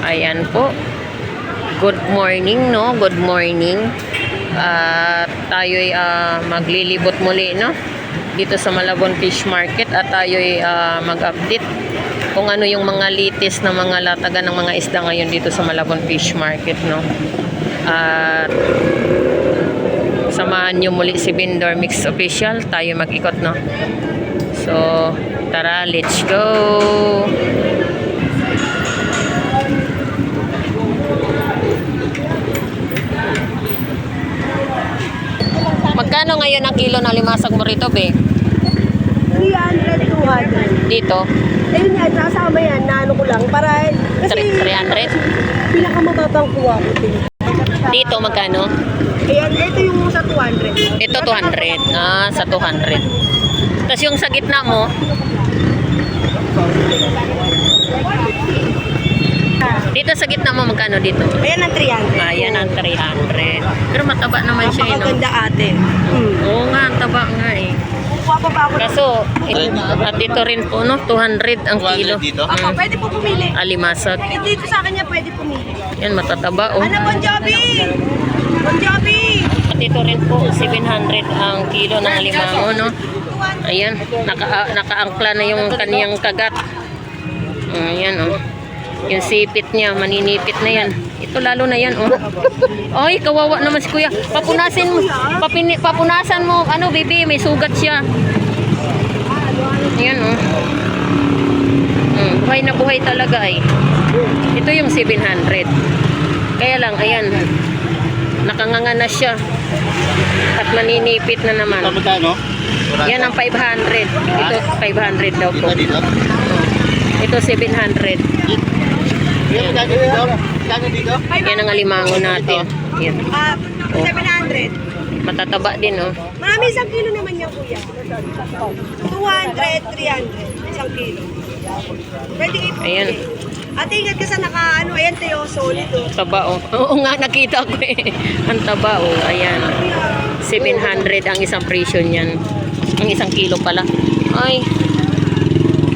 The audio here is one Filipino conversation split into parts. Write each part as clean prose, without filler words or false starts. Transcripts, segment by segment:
Ayan po. Good morning, no? Good morning. Tayo'y maglilibot muli, no? Dito sa Malabon Fish Market at tayo'y mag-update kung ano yung mga latest na mga latagan ng mga isda ngayon dito sa Malabon Fish Market, no? At samahan nyo muli si Vendor Mix Official. Tayo mag-ikot, no? So, tara, let's go! Magkano ngayon ang kilo ng limasag mo rito, be? 300, 200. Dito? Ayun nga, kasama yan, naano ko lang. Para, kasi 300? pinakamababang kuha ko din. Dito, magkano? Ayan, ito yung sa 200. Ito, 200. Sa 200. Tapos yung sa gitna mo, dito sa gitna mo, magkano dito? Ayan ang 300. Ayan ang 300. Pero mataba naman siya, no? Napakaganda ate. Oo nga, ang taba nga eh. Kuha pa ba ako? Kaso, at dito rin po, no? 200 ang kilo. dito? Ako, pwede po pumili. Alimasag. Dito sa kanya pwede pumili. Yan, matataba, oh. Ano, Bon Jovi? Bon Jovi! At dito rin po, 700 ang kilo ng alimango, no? Ayan, nakaangkla na yung kaniyang kagat. Ayan, oh. Yung sipit niya, maninipit na yan. Ito lalo na yan, oh. Ay, kawawa naman si kuya. Papunasin mo, papunasan mo, ano, baby, may sugat siya. Ayan, oh. Buhay na buhay talaga, eh. Ito yung 700. Kaya lang, ayan. Nakanganga na siya. At maninipit na naman. Magkano? Yan ang 500. Ito 500 daw po. Dito? Ito 700. Yan, magkano dito? Magkano dito? Yan ang alimango natin. Yan. 700. Matataba din, oh. Marami isang kilo naman yan, kuya. 200, 300. Isang kilo. Pwede kayo pumili. Ayan. Ate, ingat ka sa ano, ayan tayo, solid, oh. Taba, oh. Oo nga, nakita ko eh. Ang taba, oh. Ayan. 700 ang isang presyo niyan. Ang isang kilo pala. Ay.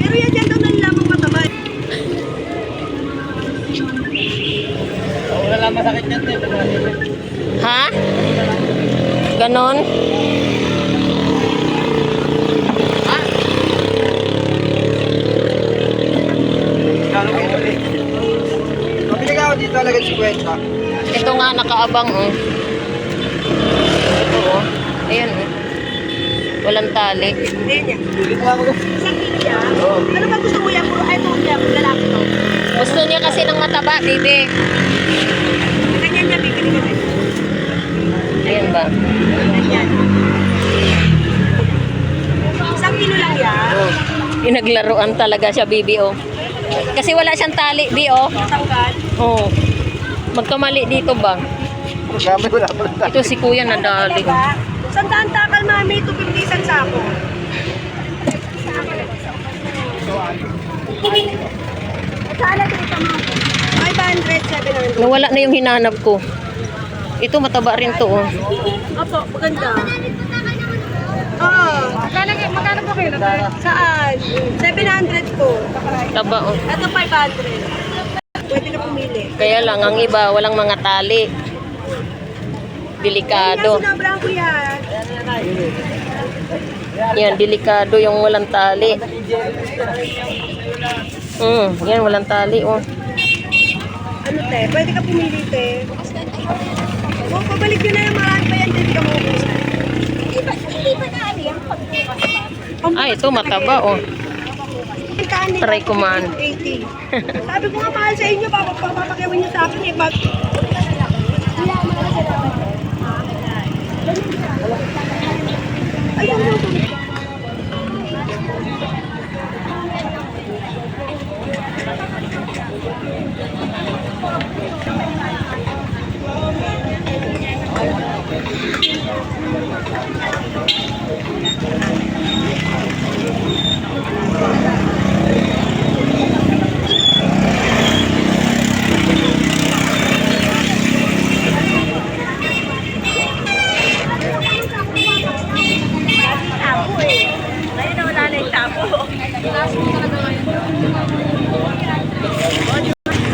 Pero yan dyan daw nalilamang mataba. Wala lang masakit yan. Ha? Ganon? Ah, Mabili ka ako dito talaga 50. ito nga, nakaabang, oh. Ito, oh. Ayan, oh. Walang tali. Ayan yan. Dito ako. Isang kilo yan. Ano ba gusto mo yan? Puro, ay, ito yan. Lalaki to. Gusto niya kasi ng mataba, bibi. Ganyan niya, bibili ka rin. Ayan ba? Ganyan. Isang kilo lang yan. Oh. Pinaglaruan talaga siya, bibi, oh. Kasi wala siyang tali, bi, oh. Matanggal. Oh. Magkamali dito ba? Gamay wala pa lang. Ito si kuya nadali. Diba? Sandaan takal, mami. 250 isang sako. Saan dito, mami? 500, 700. Nawala na yung hinanap ko. Ito mataba rin to, oh. Opo, maganda. Oo. Magkano po kayo? Saan? 700 po. Taba, oh. Ito 500. Pwede na pumili. Kaya lang, ang iba, walang mga tali. Delikado. Kaya sinabrang ko yan. Yan, delikado yung walang tali. Yan, walang tali, oh. Ano te? Pwede ka pumili te. O, pabalik yun na yung marami pa yan. Hindi ka maubusan. Hindi ba na ano yan? Ah, ito mataba, oh. Try ko man. 80. Sabi ko nga mahal sa inyo. Papapakiawin nyo sa akin eh. Pag... Ayun,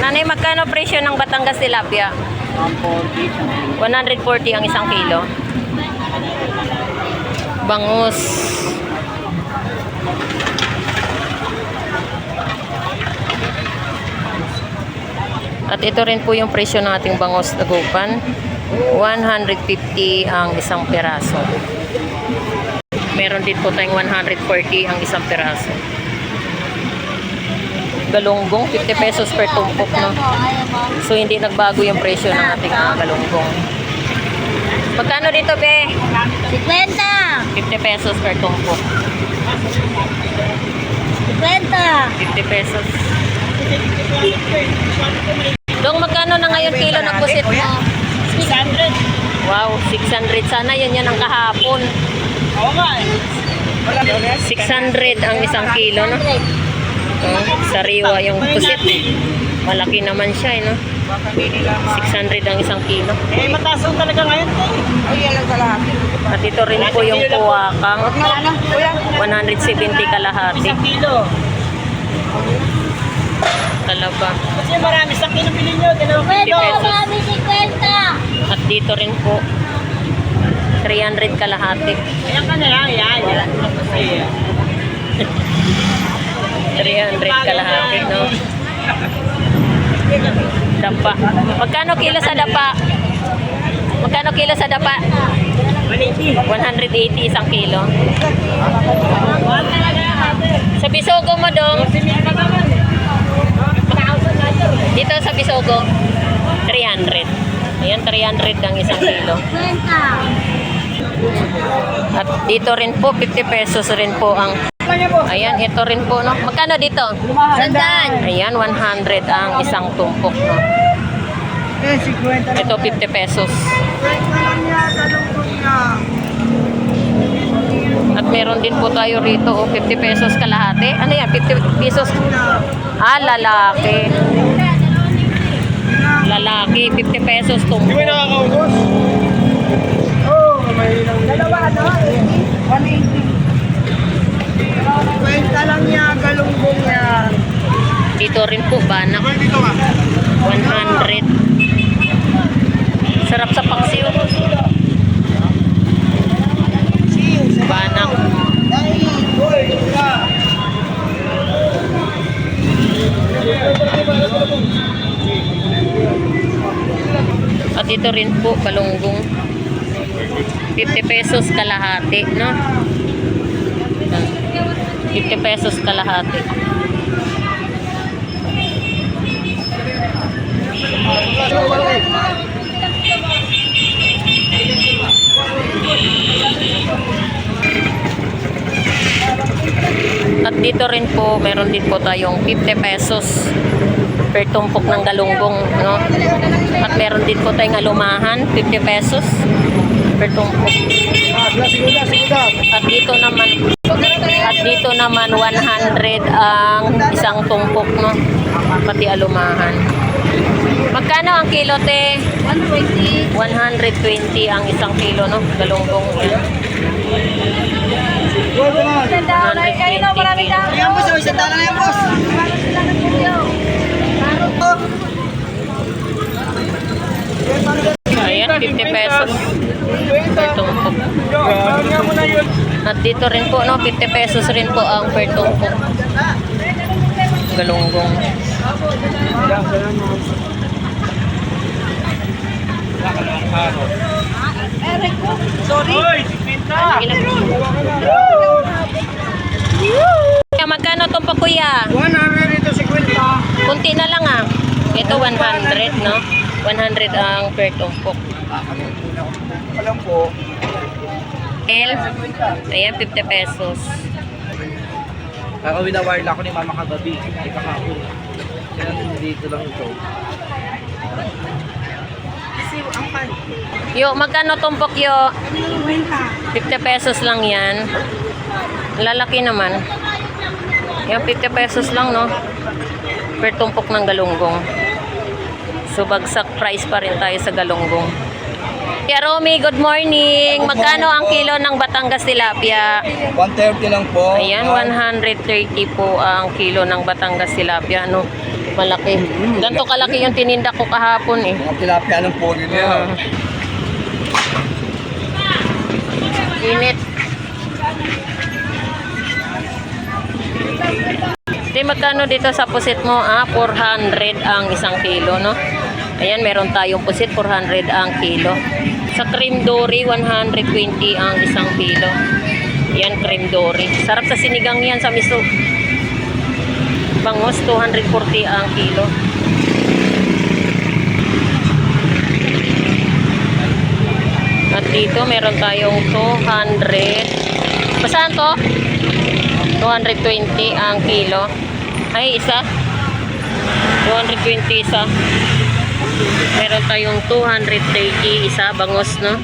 Nanay, magkano presyo ng Batangas tilapia? 140 ang isang kilo. Bangus. At ito rin po yung presyo ng ating bangus dagupan. 150 ang isang piraso. Meron din po tayong 140 ang isang piraso. Galunggong, 50 pesos per tumpok, no? So, hindi nagbago yung presyo ng ating galunggong. Magkano dito, be? 50! 50 pesos per tumpok. 50! 50 pesos. Dong, magkano na ngayon kilo ng pusit mo? 600. Wow, 600. Sana yan ang kahapon. Oo nga eh. 600 ang isang kilo, no? Oh, sariwa yung pusit. Malaki naman siya, no? 600 ang isang kilo. Eh, mataas ang talaga ngayon eh. Ay, yan lang kalahati. At ito rin po yung puwakang. 170 kalahati. Isang kilo. Talaba. Kasi marami sa kilo pili nyo. 50 pesos. 50! At dito rin po, 300 kalahati. Ayan ka na lang. Yan. 300 kalahati, no? Dapa. Magkano kilo sa dapa? Magkano kilo sa dapa? 180 isang kilo. Sa bisogo mo, Dong? Dito sa bisogo, 300. Ayan, 300 ang isang kilo. At dito rin po, 50 pesos rin po ang... Ayan, ito rin po, no? Magkano dito? 100! Ayan, 100 ang isang tumpok, no? Eh, 50. Ito, 50 pesos. At meron din po tayo rito, oh, 50 pesos kalahati. Ano yan? 50 pesos? Ah, lalaki. Lalaki, 50 pesos tumpok. Di ba nakakaubos? Oo, may ilang. Dalawa ano? 180. 20 lang niya, galunggong yan. Dito rin po, banak. Dito ka. 100. Sarap sa paksiw. Banak. At ito rin po, balunggong. 50 pesos kalahati, no? 50 pesos kalahati. At dito rin po, meron din po tayong 50 pesos per tumpok ng galunggong, no? At meron din po tayong alumahan, 50 pesos per tumpok. At dito naman 100 ang isang tumpok, no? Pati alumahan. Magkano ang kilo, te? 120. 120 ang isang kilo, no? Galunggong. 120 kilo. Ayan boss, isang dala na yan boss. Ayan, 50 pesos per tumpok. At dito rin po, no? 50 pesos rin po ang per tumpok. Galunggong. Sorry. Magkano tumpok, kuya? 100 ito 50. Kunti na lang, ah. Ito 100, no? 100 ang per tumpok. Alam po. Ayan, 50 pesos. Winawire ako ni mama kagabi. Ay kakapon. Kaya dito lang ito. Yo, magkano tumpok, yo? 50 pesos lang yan. Lalaki naman. Yung 50 pesos lang, no? Per tumpok ng galunggong. So, bagsak price pa rin tayo sa galunggong. Kuya Romy, good morning. Magkano ang kilo ng Batangas tilapia? 130 lang po. Ayan, 130 po ang kilo ng Batangas tilapia, no? Malaki. Ganito kalaki yung tininda ko kahapon eh. Mga tilapia ng poli na yan. Init. Di magkano dito sa pusit mo? 400 ang isang kilo, no? Ayan, meron tayong pusit, 400 ang kilo. Sa cream dory, 120 ang isang kilo. Yan, cream dory. Sarap sa sinigang yan sa miso. Bangos, 240 ang kilo. At dito, meron tayong 200. Basaan to? 220 ang kilo. Ay, isa. 220 isa. Meron tayong 230 isa. Bangos, no?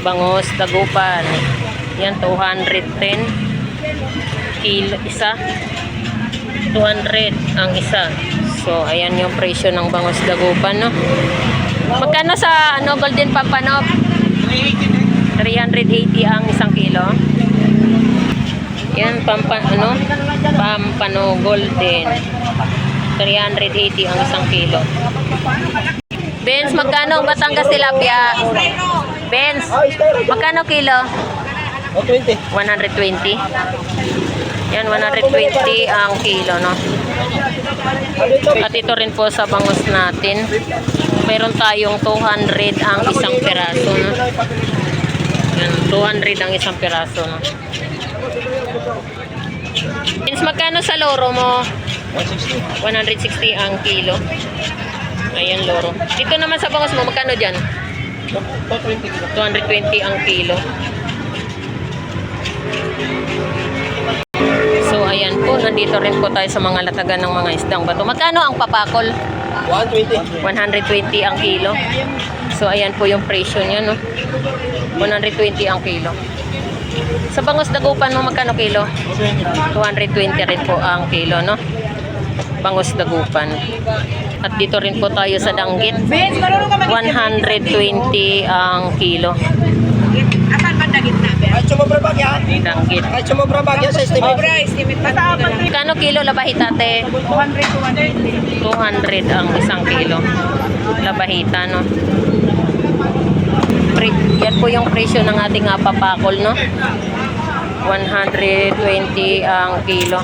Bangos, dagupan. Yan, 210 kilo isa. 200 ang isa. So, ayan yung presyo ng bangos dagupan, no? Magkano sa golden pampano? 380 ang isang kilo. Yan, pampano golden. 380 ang isang kilo. Benz, magkano ang Batangas tilapia? Benz, magkano kilo? 20. 120. Yan, 120 ang kilo, no? At ito rin po sa bangus natin. Meron tayong 200 ang isang peraso, no? Yan, 200 ang isang peraso, no? Vince, magkano sa loro mo? 160. 160 ang kilo. Ayan, loro. Dito naman sa bangus mo, magkano dyan? 220 ang kilo. So, ayan po. Nandito rin po tayo sa mga latagan ng mga isdang bato. Magkano ang papakol? 120. 120 ang kilo. So, ayan po yung presyo niya, no? 120 ang kilo. Sa bangus dagupan mo, magkano kilo? 220 rin po ang kilo, no? Bangus dagupan. At dito rin po tayo sa danggit. 120 ang kilo. Asan ba dagit na? Ay, sumobra bagya. Danggit. Ay, sumobra bagya sa estimate. Estimate pa na lang. Magkano kilo labahita, te? 200 to 200 ang isang kilo. Labahita, no? Yan po yung presyo ng ating papakol, no? 120 ang kilo.